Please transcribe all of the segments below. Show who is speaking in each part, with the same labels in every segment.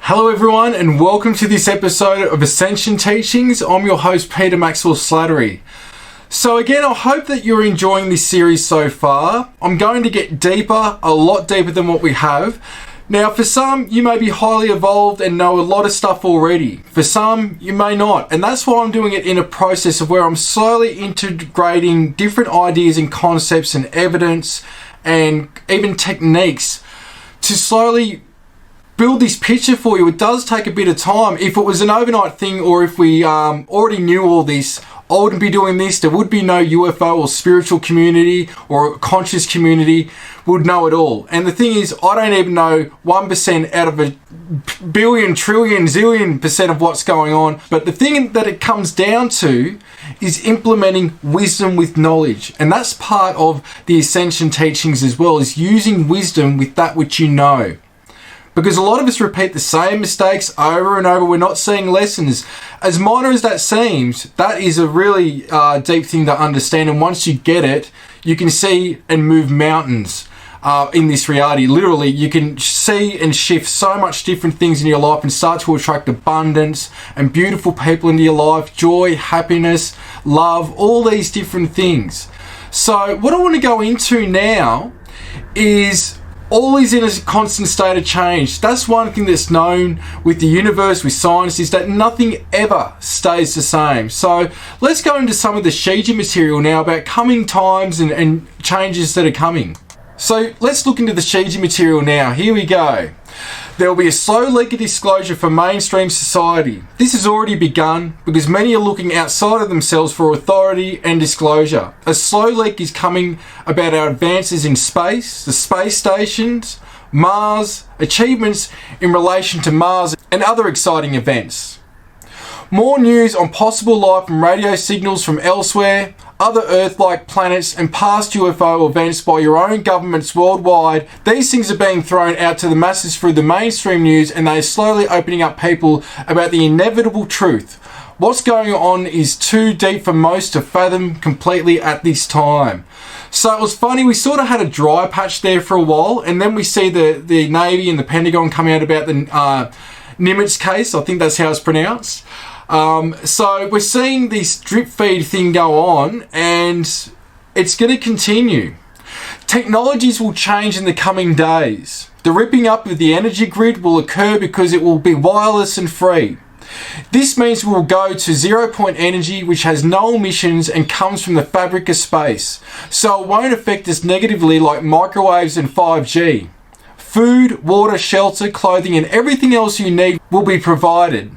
Speaker 1: Hello everyone and welcome to this episode of Ascension Teachings. I'm your host Peter Maxwell Slattery. So again, I hope that you're enjoying this series so far. I'm going to get deeper, a lot deeper than what we have. Now for some, you may be highly evolved and know a lot of stuff already. For some, you may not. And that's why I'm doing it in a process of where I'm slowly integrating different ideas and concepts and evidence and even techniques to slowly build this picture for you. It does take a bit of time. If it was an overnight thing or if we already knew all this, I wouldn't be doing this. There would be no UFO or spiritual community or conscious community would know it all. And the thing is, I don't even know 1% out of a billion, trillion, zillion percent of what's going on. But the thing that it comes down to is implementing wisdom with knowledge. And that's part of the Ascension Teachings as well, is using wisdom with that which you know. Because a lot of us repeat the same mistakes over and over. We're not seeing lessons. As minor as that seems, that is a really deep thing to understand. And once you get it, you can see and move mountains in this reality. Literally, you can see and shift so much different things in your life and start to attract abundance and beautiful people into your life, joy, happiness, love, all these different things. So what I want to go into now is all is in a constant state of change. That's one thing that's known with the universe, with science, is that nothing ever stays the same. So let's go into some of the Shiji material now about coming times and changes that are coming. So let's look into the Shiji material now. Here we go. There will be a slow leak of disclosure for mainstream society. This has already begun because many are looking outside of themselves for authority and disclosure. A slow leak is coming about our advances in space, the space stations, Mars, achievements in relation to Mars and other exciting events. More news on possible life and radio signals from elsewhere, other Earth-like planets and past UFO events by your own governments worldwide. These things are being thrown out to the masses through the mainstream news, and they are slowly opening up people about the inevitable truth. What's going on is too deep for most to fathom completely at this time. So it was funny, we sort of had a dry patch there for a while, and then we see the Navy and the Pentagon coming out about the Nimitz case. I think that's how it's pronounced. So we're seeing this drip feed thing go on, and it's going to continue. Technologies will change in the coming days. The ripping up of the energy grid will occur because it will be wireless and free. This means we will go to zero-point energy, which has no emissions and comes from the fabric of space. So it won't affect us negatively like microwaves and 5G. Food, water, shelter, clothing and everything else you need will be provided.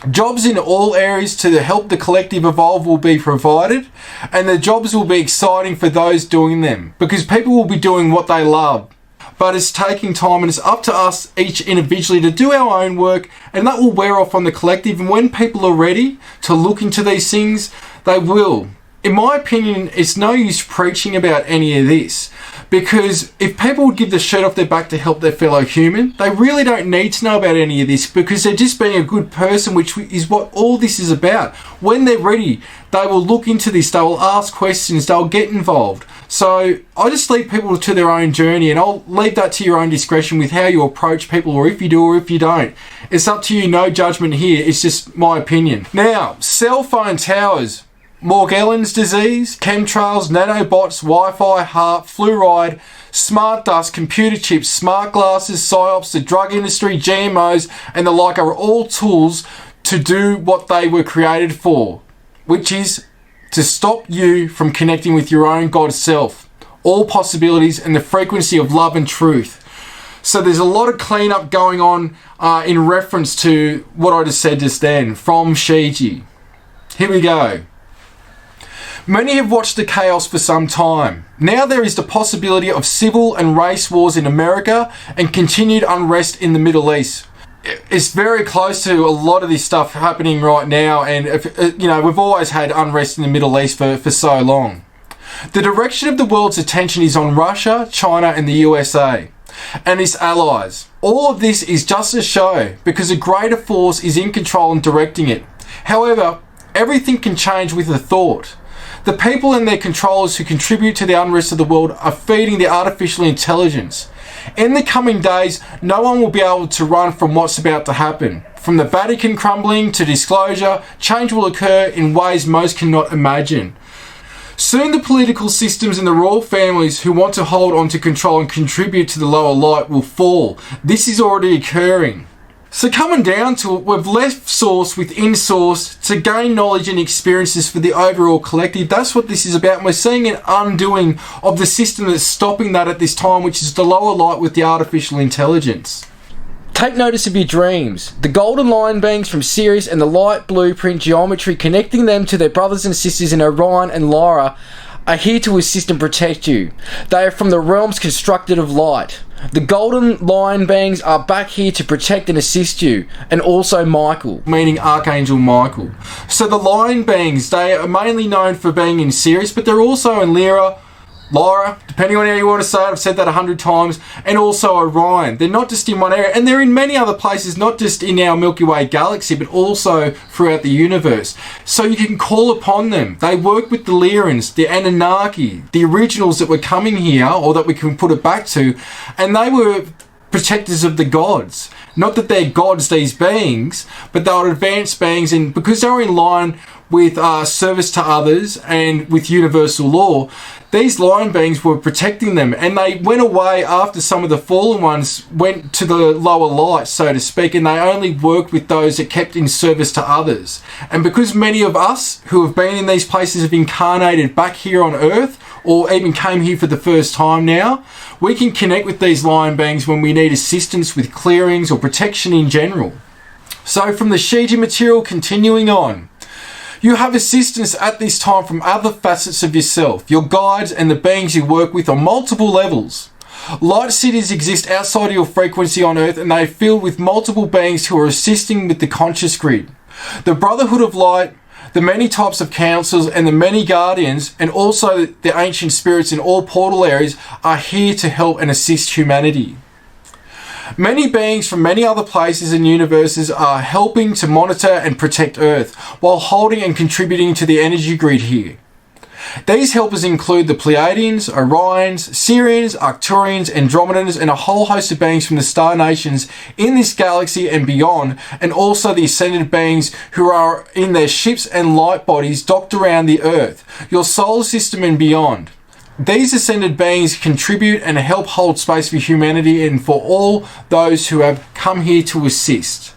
Speaker 1: Jobs in all areas to help the collective evolve will be provided, and the jobs will be exciting for those doing them because people will be doing what they love. But it's taking time, and it's up to us each individually to do our own work, and that will wear off on the collective. And when people are ready to look into these things, they will. In my opinion, it's no use preaching about any of this, because if people would give the shirt off their back to help their fellow human, they really don't need to know about any of this because they're just being a good person, which is what all this is about. When they're ready, they will look into this, they will ask questions, they'll get involved. So I just leave people to their own journey, and I'll leave that to your own discretion with how you approach people, or if you do or if you don't. It's up to you, no judgment here, it's just my opinion. Now, cell phone towers. Morgellons disease, chemtrails, nanobots, Wi-Fi, HAARP, fluoride, smart dust, computer chips, smart glasses, psyops, the drug industry, GMOs and the like are all tools to do what they were created for, which is to stop you from connecting with your own God self, all possibilities and the frequency of love and truth. So there's a lot of cleanup going on in reference to what I just said just then from Shiji. Here we go. Many have watched the chaos for some time. Now there is the possibility of civil and race wars in America and continued unrest in the Middle East. It's very close to a lot of this stuff happening right now, and we've always had unrest in the Middle East for so long. The direction of the world's attention is on Russia, China and the USA and its allies. All of this is just a show because a greater force is in control and directing it. However, everything can change with a thought. The people and their controllers who contribute to the unrest of the world are feeding the artificial intelligence. In the coming days, no one will be able to run from what's about to happen. From the Vatican crumbling to disclosure, change will occur in ways most cannot imagine. Soon the political systems and the royal families who want to hold on to control and contribute to the lower light will fall. This is already occurring. So coming down to it, we've left source within source to gain knowledge and experiences for the overall collective. That's what this is about. And we're seeing an undoing of the system that's stopping that at this time, which is the lower light with the artificial intelligence. Take notice of your dreams. The golden line beings from Sirius and the light blueprint geometry connecting them to their brothers and sisters in Orion and Lyra are here to assist and protect you. They are from the realms constructed of light. The golden line beings are back here to protect and assist you, and also Michael, meaning Archangel Michael. So the line beings, they are mainly known for being in Sirius, but they're also in Lyra, depending on how you want to say it, I've said that 100 times, and also Orion. They're not just in one area, and they're in many other places, not just in our Milky Way galaxy, but also throughout the universe. So you can call upon them. They work with the Lyrans, the Anunnaki, the originals that were coming here, or that we can put it back to, and they were protectors of the gods. Not that they're gods, these beings, but they were advanced beings, and because they were in line with service to others and with universal law, these line beings were protecting them, and they went away after some of the fallen ones went to the lower light, so to speak, and they only worked with those that kept in service to others. And because many of us who have been in these places have incarnated back here on Earth, or even came here for the first time now, we can connect with these line beings when we need assistance with clearings or protection in general. So from the Shiji material, continuing on, you have assistance at this time from other facets of yourself, your guides and the beings you work with on multiple levels. Light cities exist outside of your frequency on Earth, and they are filled with multiple beings who are assisting with the conscious grid. The Brotherhood of Light, the many types of councils and the many guardians, and also the ancient spirits in all portal areas are here to help and assist humanity. Many beings from many other places and universes are helping to monitor and protect Earth while holding and contributing to the energy grid here. These helpers include the Pleiadians, Orions, Sirians, Arcturians, Andromedans, and a whole host of beings from the star nations in this galaxy and beyond, and also the ascended beings who are in their ships and light bodies docked around the Earth, your solar system and beyond. These ascended beings contribute and help hold space for humanity and for all those who have come here to assist.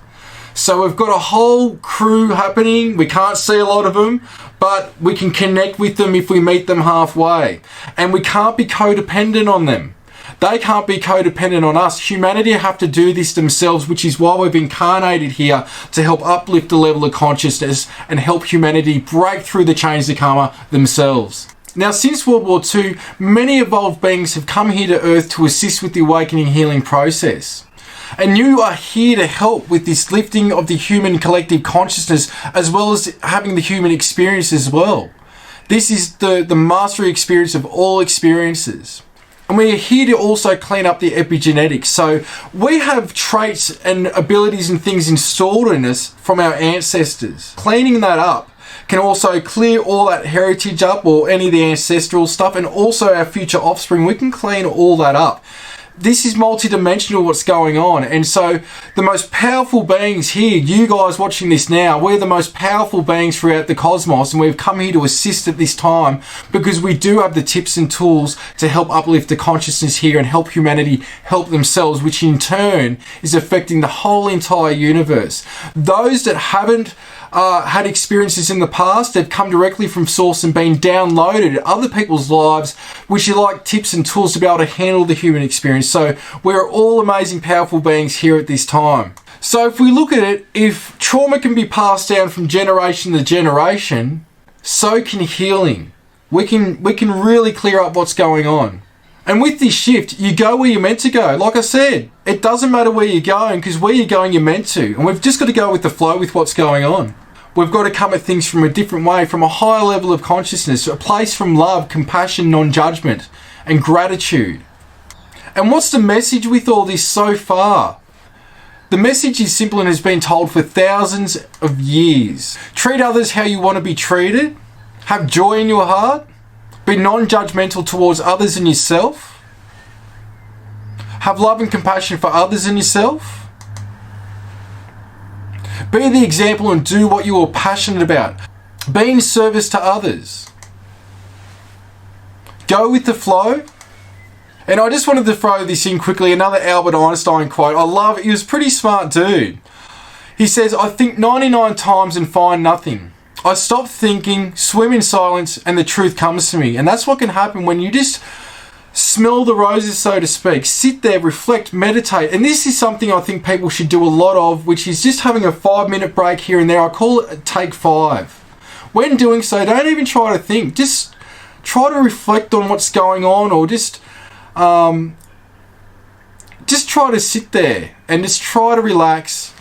Speaker 1: So we've got a whole crew happening. We can't see a lot of them, but we can connect with them if we meet them halfway. And we can't be codependent on them. They can't be codependent on us. Humanity have to do this themselves, which is why we've incarnated here to help uplift the level of consciousness and help humanity break through the chains of karma themselves. Now, since World War II, many evolved beings have come here to Earth to assist with the awakening healing process. And you are here to help with this lifting of the human collective consciousness, as well as having the human experience as well. This is the mastery experience of all experiences. And we are here to also clean up the epigenetics. So we have traits and abilities and things installed in us from our ancestors. Cleaning that up can also clear all that heritage up, or any of the ancestral stuff, and also our future offspring. We can clean all that up. This is multidimensional what's going on, and so the most powerful beings here, you guys watching this now, we're the most powerful beings throughout the cosmos, and we've come here to assist at this time because we do have the tips and tools to help uplift the consciousness here and help humanity help themselves, which in turn is affecting the whole entire universe. Those that haven't had experiences in the past, they've come directly from source and been downloaded other people's lives, which are like tips and tools to be able to handle the human experience. So we're all amazing, powerful beings here at this time. So if we look at it, if trauma can be passed down from generation to generation, so can healing. We can really clear up what's going on. And with this shift, you go where you're meant to go. Like I said, it doesn't matter where you're going, because where you're going, you're meant to. And we've just got to go with the flow with what's going on. We've got to come at things from a different way, from a higher level of consciousness, a place from love, compassion, non-judgment, and gratitude. And what's the message with all this so far? The message is simple and has been told for thousands of years. Treat others how you want to be treated. Have joy in your heart. Be non-judgmental towards others and yourself. Have love and compassion for others and yourself. Be the example and do what you are passionate about. Be in service to others. Go with the flow. And I just wanted to throw this in quickly, another Albert Einstein quote. I love it. He was a pretty smart dude. He says, I think 99 times and find nothing. I stop thinking, swim in silence, and the truth comes to me. And that's what can happen when you just smell the roses, so to speak. Sit there, reflect, meditate. And this is something I think people should do a lot of, which is just having a 5-minute break here and there. I call it take 5. When doing so, don't even try to think. Just try to reflect on what's going on, or just try to sit there and just try to relax.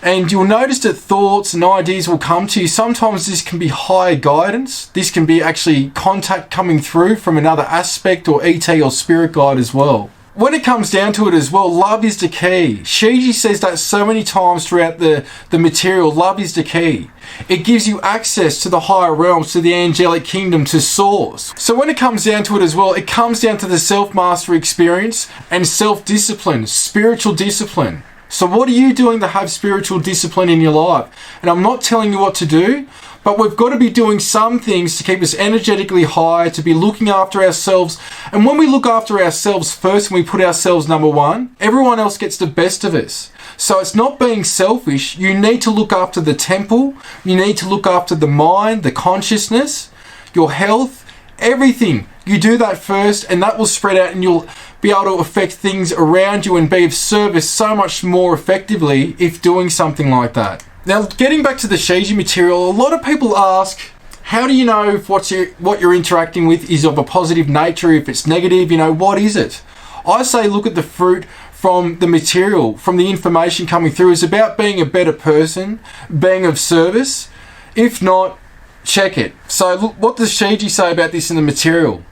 Speaker 1: And you'll notice that thoughts and ideas will come to you. Sometimes this can be higher guidance. This can be actually contact coming through from another aspect, or ET or spirit guide as well. When it comes down to it as well, love is the key. Shiji says that so many times throughout the material. Love is the key. It gives you access to the higher realms, to the angelic kingdom, to source. So when it comes down to it as well, it comes down to the self-mastery experience and self-discipline, spiritual discipline. So what are you doing to have spiritual discipline in your life? And I'm not telling you what to do, but we've got to be doing some things to keep us energetically high, to be looking after ourselves. And when we look after ourselves first and we put ourselves number one, everyone else gets the best of us. So it's not being selfish. You need to look after the temple. You need to look after the mind, the consciousness, your health, everything. You do that first, and that will spread out, and you'll be able to affect things around you and be of service so much more effectively if doing something like that. Now, getting back to the Shiji material, a lot of people ask, how do you know if what you're interacting with is of a positive nature, if it's negative, what is it? I say look at the fruit from the material, from the information coming through. It's about being a better person, being of service. If not, check it. So look, what does Shiji say about this in the material?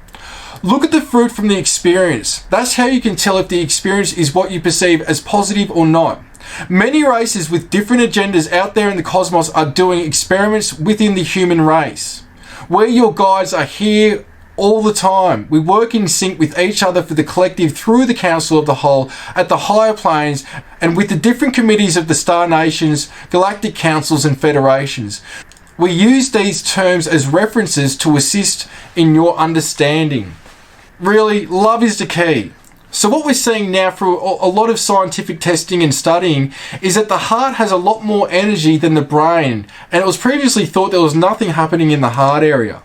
Speaker 1: Look at the fruit from the experience. That's how you can tell if the experience is what you perceive as positive or not. Many races with different agendas out there in the cosmos are doing experiments within the human race. We, your guides, are here all the time. We work in sync with each other for the collective through the council of the whole, at the higher planes, and with the different committees of the star nations, galactic councils and federations. We use these terms as references to assist in your understanding. Really, love is the key. So what we're seeing now through a lot of scientific testing and studying is that the heart has a lot more energy than the brain. And it was previously thought there was nothing happening in the heart area.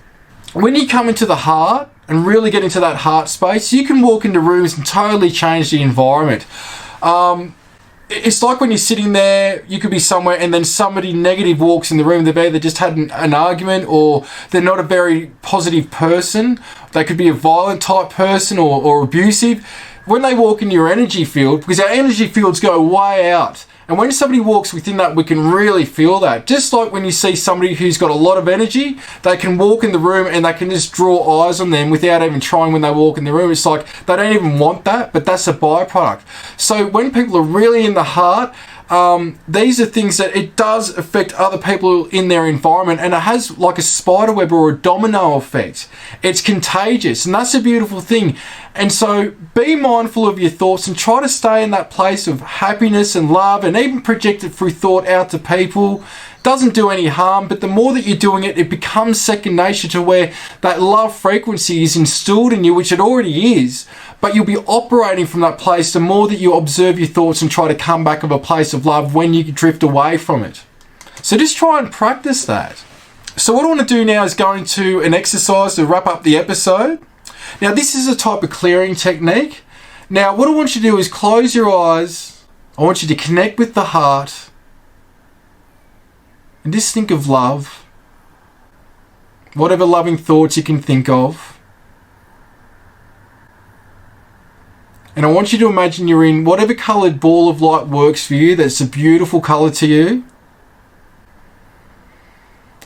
Speaker 1: When you come into the heart and really get into that heart space, you can walk into rooms and totally change the environment. It's like when you're sitting there, you could be somewhere and then somebody negative walks in the room. They've either just had an argument, or they're not a very positive person. They could be a violent type person or abusive. When they walk in your energy field, because our energy fields go way out, and when somebody walks within that, we can really feel that. Just like when you see somebody who's got a lot of energy, they can walk in the room and they can just draw eyes on them without even trying when they walk in the room. It's like they don't even want that, but that's a byproduct. So when people are really in the heart, these are things that it does affect other people in their environment, and it has like a spider web or a domino effect. It's contagious, and that's a beautiful thing. And so be mindful of your thoughts and try to stay in that place of happiness and love, and even project it through thought out to people. Doesn't do any harm, but the more that you're doing it, it becomes second nature, to where that love frequency is instilled in you, which it already is, but you'll be operating from that place the more that you observe your thoughts and try to come back of a place of love when you drift away from it. So just try and practice that. So what I want to do now is go into an exercise to wrap up the episode. Now this is a type of clearing technique. Now what I want you to do is close your eyes. I want you to connect with the heart. And just think of love. Whatever loving thoughts you can think of. And I want you to imagine you're in whatever coloured ball of light works for you, that's a beautiful colour to you.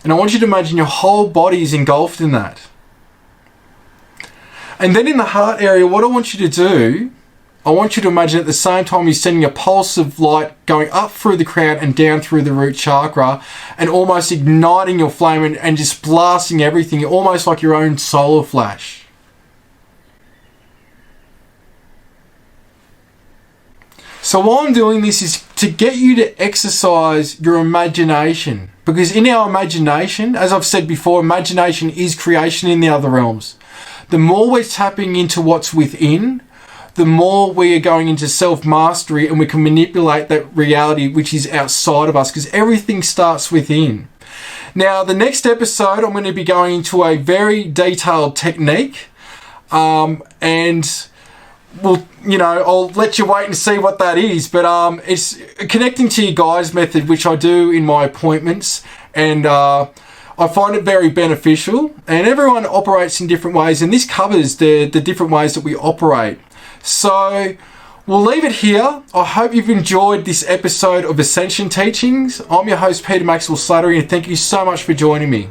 Speaker 1: And I want you to imagine your whole body is engulfed in that. And then in the heart area, what I want you to do, I want you to imagine at the same time you're sending a pulse of light going up through the crown and down through the root chakra, and almost igniting your flame and just blasting everything, almost like your own solar flash. So why I'm doing this is to get you to exercise your imagination. Because in our imagination, as I've said before, imagination is creation in the other realms. The more we're tapping into what's within, the more we are going into self-mastery, and we can manipulate that reality which is outside of us, because everything starts within. Now, the next episode, I'm going to be going into a very detailed technique, and I'll let you wait and see what that is. But it's connecting to your guides method, which I do in my appointments, and I find it very beneficial. And everyone operates in different ways, and this covers the different ways that we operate. So we'll leave it here. I hope you've enjoyed this episode of Ascension Teachings. I'm your host, Peter Maxwell Slattery, and thank you so much for joining me.